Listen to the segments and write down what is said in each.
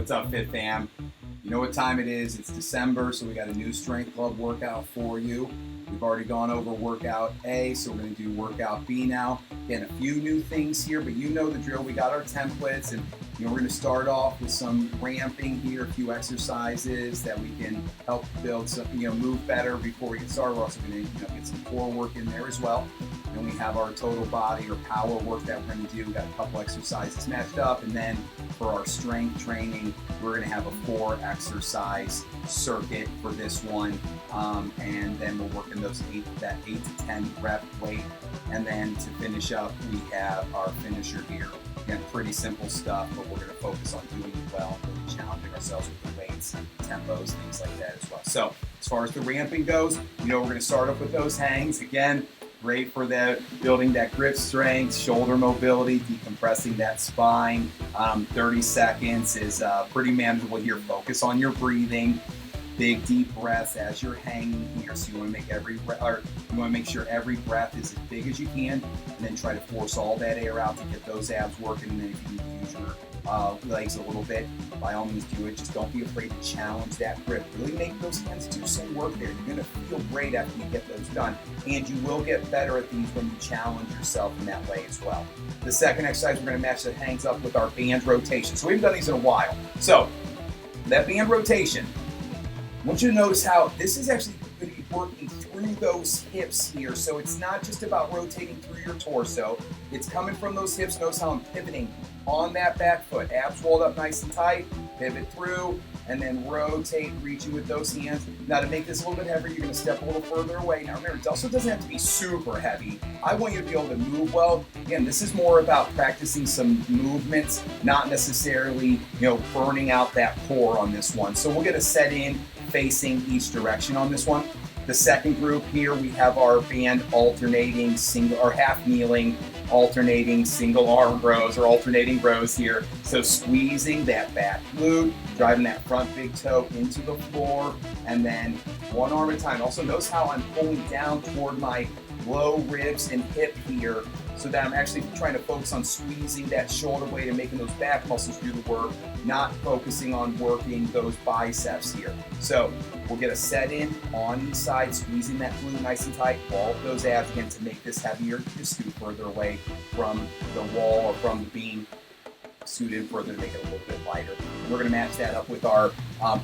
What's up, Fit Fam? You know what time it is. It's December, so we got a new strength club workout for you. We've already gone over workout A, so we're going to do workout B now. Again, a few new things here, but you know the drill. We got our templates, and we're going to start off with some ramping here, a few exercises that we can help build some, move better before we get started. We're also going to, get some core work in there as well. And we have our total body or power work that we're going to do. We've got a couple exercises matched up, and then for our strength training, we're going to have a 4-exercise circuit for this one, and then we're working that 8 to 10 rep weight, and then to finish up, we have our finisher here. Again, pretty simple stuff, but we're going to focus on doing it well, really challenging ourselves with the weights, tempos, things like that as well. So as far as the ramping goes, we're going to start off with those hangs. Again, great for building that grip strength, shoulder mobility, decompressing that spine. 30 seconds is pretty manageable here. Focus on your breathing. Big deep breaths as you're hanging here. So you want to make sure every breath is as big as you can, and then try to force all that air out to get those abs working. And then if you need to use your legs a little bit, by all means do it. Just don't be afraid to challenge that grip. Really make those hands do some work there. You're going to feel great after you get those done, and you will get better at these when you challenge yourself in that way as well. The second exercise, we're going to match the hangs up with our band rotation. So we haven't done these in a while. So that band rotation, I want you to notice how this is actually going to be working through those hips here. So it's not just about rotating through your torso. It's coming from those hips. Notice how I'm pivoting on that back foot. Abs rolled up nice and tight. Pivot through, and then rotate, reaching with those hands. Now to make this a little bit heavier, you're going to step a little further away. Now remember, it also doesn't have to be super heavy. I want you to be able to move well. Again, this is more about practicing some movements, not necessarily, burning out that core on this one. So we'll get a set in facing each direction on this one. The second group here, we have our band alternating single or half kneeling, alternating single arm rows or alternating rows here. So squeezing that back glute, driving that front big toe into the floor, and then one arm at a time. Also notice how I'm pulling down toward my low ribs and hip here, so that I'm actually trying to focus on squeezing that shoulder blade and making those back muscles do the work, not focusing on working those biceps here. So we'll get a set in on each side, squeezing that glute nice and tight, all of those abs again to make this heavier. Just scoot further away from the wall or from the beam, scoot in further to make it a little bit lighter. We're going to match that up with our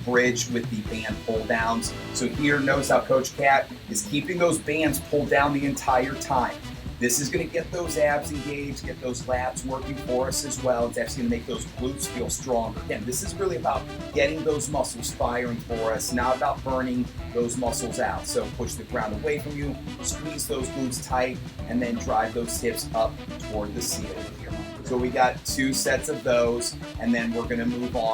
bridge with the band pull downs. So here, notice how Coach Cat is keeping those bands pulled down the entire time. This is going to get those abs engaged, get those lats working for us as well. It's actually going to make those glutes feel stronger. Again, this is really about getting those muscles firing for us, not about burning those muscles out. So push the ground away from you, squeeze those glutes tight, and then drive those hips up toward the ceiling here. So we got 2 sets of those, and then we're going to move on